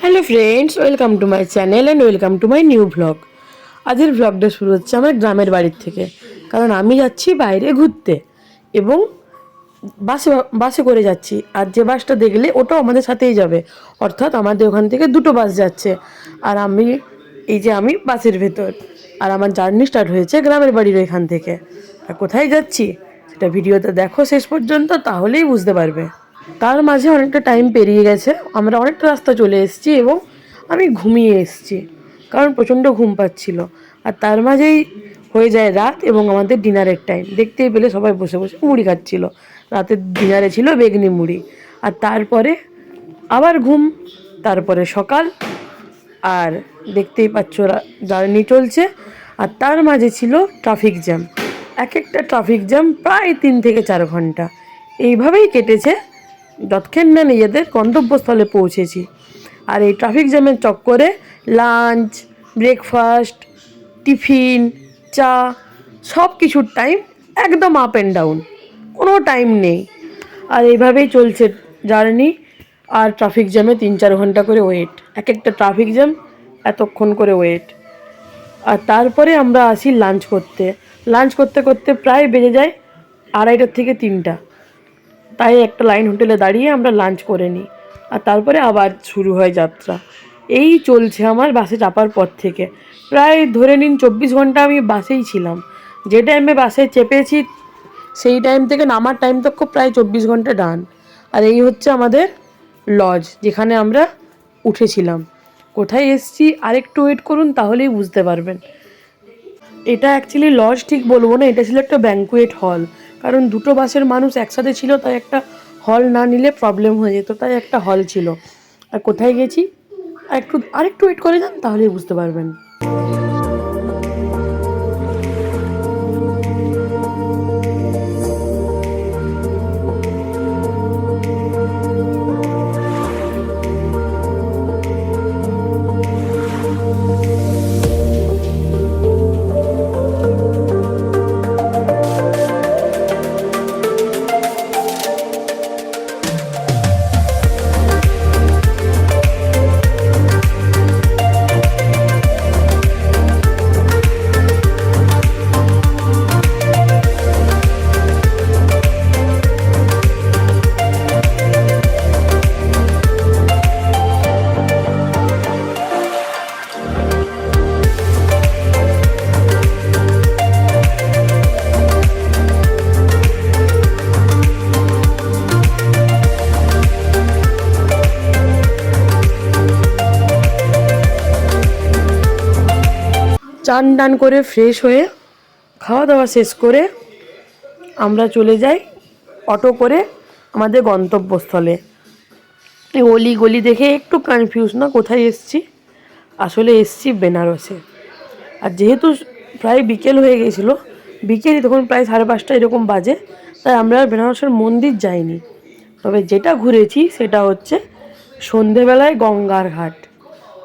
Hello friends, welcome to my channel and welcome to my new vlog. আজকের ভ্লগটা শুরু হচ্ছে আমার গ্রামের বাড়ির থেকে, কারণ আমি যাচ্ছি বাইরে ঘুরতে এবং বাসে বাসে করে যাচ্ছি। আর যে বাসটা দেখলে ওটাও আমাদের সাথেই যাবে, অর্থাৎ আমাদের ওখান থেকে দুটো বাস যাচ্ছে। আর আমি বাসের ভেতর, আর আমার জার্নি স্টার্ট হয়েছে গ্রামের বাড়ির এখান থেকে। আর কোথায় যাচ্ছি সেটা ভিডিওতে দেখো শেষ পর্যন্ত, তাহলেই বুঝতে পারবে। তার মাঝে অনেকটা টাইম পেরিয়ে গেছে, আমরা অনেকটা রাস্তা চলে এসেছি এবং আমি ঘুমিয়ে এসেছি, কারণ প্রচণ্ড ঘুম পাচ্ছিল। আর তার মাঝেই হয়ে যায় রাত এবং আমাদের ডিনারের টাইম। দেখতেই পেলে সবাই বসে বসে মুড়ি খাচ্ছিল। রাতের ডিনারে ছিল বেগনি মুড়ি। আর তারপরে আবার ঘুম, তারপরে সকাল। আর দেখতেই পাচ্ছ জার্নি চলছে। আর তার মাঝে ছিল ট্রাফিক জ্যাম। এক একটা ট্রাফিক জ্যাম প্রায় 3 থেকে 4 ঘন্টা এইভাবেই কেটেছে যতক্ষণ না নিজেদের গন্তব্যস্থলে পৌঁছেছি। আর এই ট্রাফিক জ্যামের চক্করে লাঞ্চ, ব্রেকফাস্ট, টিফিন, চা সব কিছুর টাইম একদম আপ অ্যান্ড ডাউন, কোনো টাইম নেই। আর এইভাবেই চলছে জার্নি। আর ট্রাফিক জ্যামে 3-4 ঘন্টা করে ওয়েট, এক একটা ট্রাফিক জ্যাম এতক্ষণ করে ওয়েট। আর তারপরে আমরা আসি লাঞ্চ করতে। লাঞ্চ করতে করতে প্রায় বেজে যায় 2:30 থেকে 3টা। তাই একটা লাইন হোটেলে দাঁড়িয়ে আমরা লাঞ্চ করে নিই। আর তারপরে আবার শুরু হয় যাত্রা। এই চলছে আমার বাসে চাপার পর থেকে। প্রায় ধরে নিন 24 ঘন্টা আমি বাসেই ছিলাম। যে টাইমে বাসে চেপেছি সেই টাইম থেকে নামার টাইম তক প্রায় 24 ঘন্টা ডান। আর এই হচ্ছে আমাদের লজ, যেখানে আমরা উঠেছিলাম। কোথায় এসছি আরেকটু ওয়েট করুন, তাহলেই বুঝতে পারবেন। এটা অ্যাকচুয়ালি লজ ঠিক বলবো না, এটা ছিল একটা ব্যাঙ্কুয়েট হল। কারণ দুটো বাসের মানুষ একসাথে ছিল, তাই একটা হল না নিলে প্রবলেম হয়ে যেত, তাই একটা হল ছিল। আর কোথায় গেছি আরেকটু ওয়েট করে যান, তাহলেই বুঝতে পারবেন। চান টান করে ফ্রেশ হয়ে খাওয়া দাওয়া শেষ করে আমরা চলে যাই অটো করে আমাদের গন্তব্যস্থলে। এই অলি গলি দেখে একটু কনফিউজ না কোথায় এসছি, আসলে এসছি বেনারসে। আর যেহেতু প্রায় বিকেল হয়ে গেছিলো, বিকেলই তখন প্রায় 5:30 এরকম বাজে, তাই আমরা আর বেনারসের মন্দির যাইনি। তবে যেটা ঘুরেছি সেটা হচ্ছে সন্ধেবেলায় গঙ্গার ঘাট,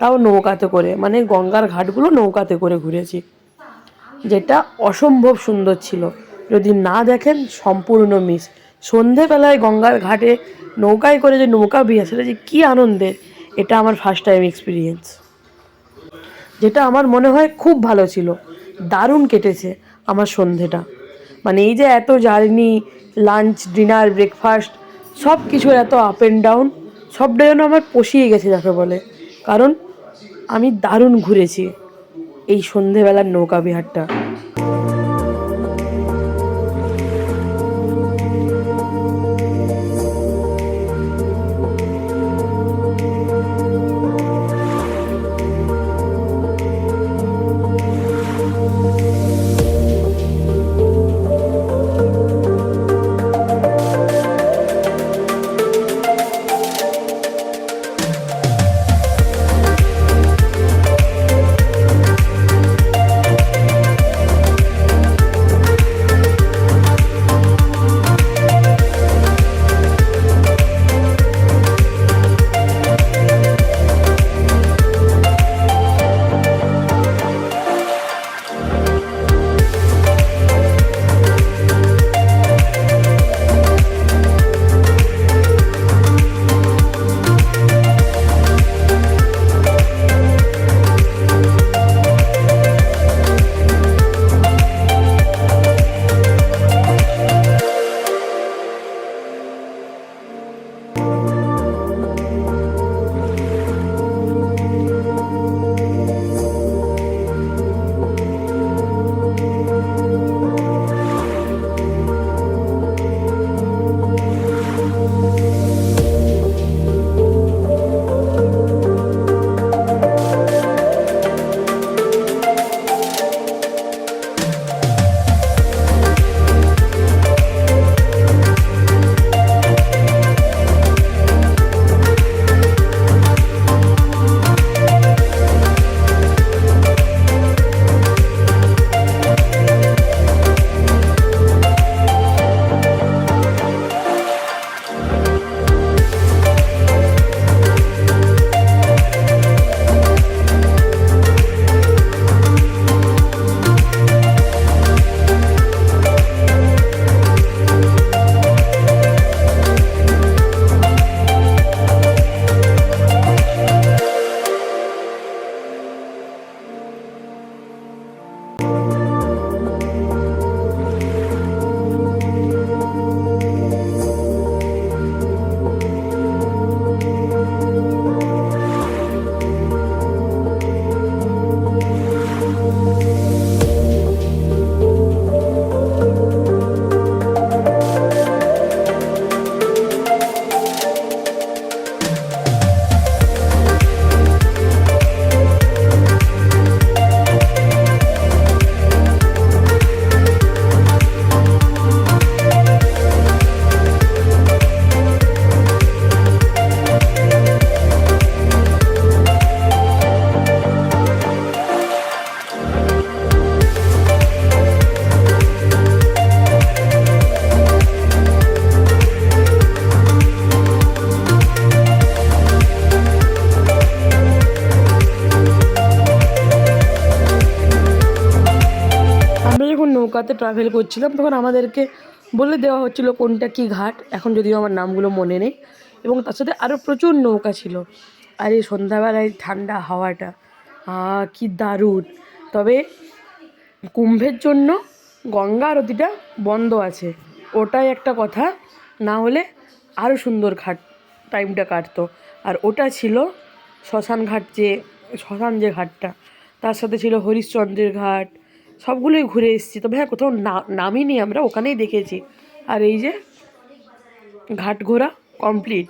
তাও নৌকাতে করে, মানে গঙ্গার ঘাটগুলো নৌকাতে করে ঘুরেছি, যেটা অসম্ভব সুন্দর ছিল। যদি না দেখেন সম্পূর্ণ মিস। সন্ধেবেলায় গঙ্গার ঘাটে নৌকায় করে যে নৌকা বিহার, সেটা যে কী আনন্দের, এটা আমার ফার্স্ট টাইম এক্সপিরিয়েন্স, যেটা আমার মনে হয় খুব ভালো ছিল। দারুণ কেটেছে আমার সন্ধেটা। মানে এই যে এত জার্নি, লাঞ্চ, ডিনার, ব্রেকফাস্ট সব কিছুর এত আপ অ্যান্ড ডাউন, সবটা যেন আমার পশিয়ে গেছে যাকে বলে। কারণ আমি দারুণ ঘুরেছি এই সন্ধেবেলার নৌকা বিহারটা। নৌকাতে ট্রাভেল করছিলাম, তখন আমাদেরকে বলে দেওয়া হচ্ছিলো কোনটা কী ঘাট, এখন যদিও আমার নামগুলো মনে নেই। এবং তার সাথে আরও প্রচুর নৌকা ছিল। আর এই সন্ধ্যাবেলায় ঠান্ডা হাওয়াটা কী দারুণ। তবে কুম্ভের জন্য গঙ্গা আরতিটা বন্ধ আছে, ওটাই একটা কথা, না হলে আরও সুন্দর টাইমটা কাটতো। আর ওটা ছিল শ্মশান ঘাট, শ্মশান যে ঘাটটা, তার সাথে ছিল হরিশ্চন্দ্রের ঘাট, সবগুলোই ঘুরে এসেছি। তবে হ্যাঁ, কোথাও নামিনি আমরা, ওখানেই দেখেছি। আর এই যে ঘাট ঘোরা কমপ্লিট,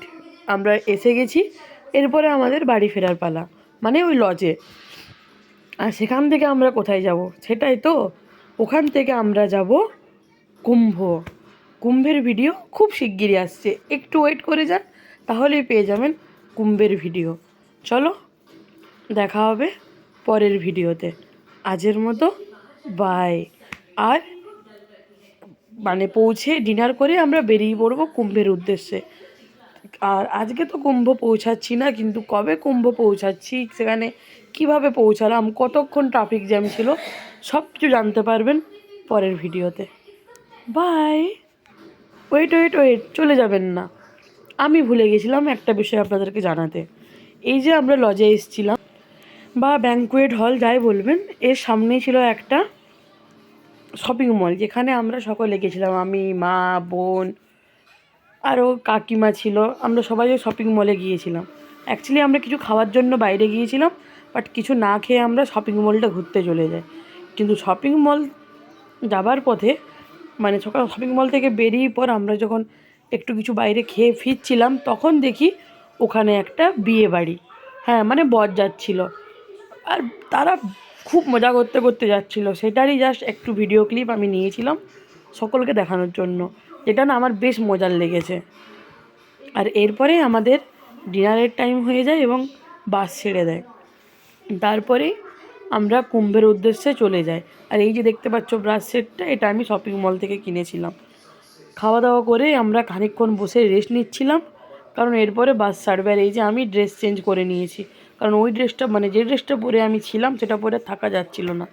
আমরা এসে গেছি। এরপরে আমাদের বাড়ি ফেরার পালা, মানে ওই লজে। আর সেখান থেকে আমরা কোথায় যাব সেটাই তো, ওখান থেকে আমরা যাব কুম্ভের ভিডিও খুব শিগগিরই আসছে, একটু ওয়েট করে যান, তাহলেই পেয়ে যাবেন কুম্ভের ভিডিও। চলো দেখা হবে পরের ভিডিওতে, আজের মতো বাই। আর মানে পৌঁছে ডিনার করে আমরা বেরিয়ে পড়বো কুম্ভের উদ্দেশ্যে। আর আজকে তো কুম্ভ পৌঁছাচ্ছি না, কিন্তু কবে কুম্ভ পৌঁছাচ্ছি, সেখানে কিভাবে পৌঁছালাম, কতক্ষণ ট্রাফিক জ্যাম ছিল, সব কিছু জানতে পারবেন পরের ভিডিওতে। বাই। ওয়েট ওয়েট ওয়েট, চলে যাবেন না, আমি ভুলে গেছিলাম একটা বিষয় আপনাদেরকে জানাতে। এই যে আমরা লজে এসেছিলাম বা ব্যাঙ্কুয়েট হল যাই বলবেন, এর সামনেই ছিল একটা শপিং মল, যেখানে আমরা সকলে গেছিলাম, আমি, মা, বোন, আরও কাকিমা ছিল, আমরা সবাই ওই শপিং মলে গিয়েছিলাম। অ্যাকচুয়ালি আমরা কিছু খাওয়ার জন্য বাইরে গিয়েছিলাম, বাট কিছু না খেয়ে আমরা শপিং মলটা ঘুরতে চলে যাই। কিন্তু শপিং মল যাবার পথে, মানে সকাল শপিং মল থেকে বেরিয়ে পর আমরা যখন একটু কিছু বাইরে খেয়ে ফিরছিলাম, তখন দেখি ওখানে একটা বিয়ে বাড়ি, হ্যাঁ মানে বর যাচ্ছিল। আর তারা খুব মজা করতে করতে যাচ্ছিলো, সেটারই জাস্ট একটু ভিডিও ক্লিপ আমি নিয়েছিলাম সকলকে দেখানোর জন্য, যেটা না আমার বেশ মজার লেগেছে। আর এরপরে আমাদের ডিনারের টাইম হয়ে যায় এবং বাস ছেড়ে দেয়, তারপরে আমরা কুম্ভের উদ্দেশ্যে চলে যাই। আর এই যে দেখতে পাচ্ছ ব্রাশ সেটটা, এটা আমি শপিং মল থেকে কিনেছিলাম। খাওয়া দাওয়া করে আমরা খানিকক্ষণ বসে রেস্ট নিচ্ছিলাম, কারণ এরপরে বাস ছাড়বে। আর এই যে আমি ড্রেস চেঞ্জ করে নিয়েছি, কারণ ওই ড্রেসটা মানে যে ড্রেসটা পরে আমি ছিলাম সেটা পরে থাকা যাচ্ছিল না,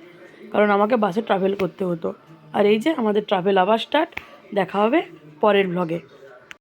কারণ আমাকে বাসে ট্রাভেল করতে হতো। আর এই যে আমাদের ট্রাভেল আবার স্টার্ট, দেখা হবে পরের ভ্লগে।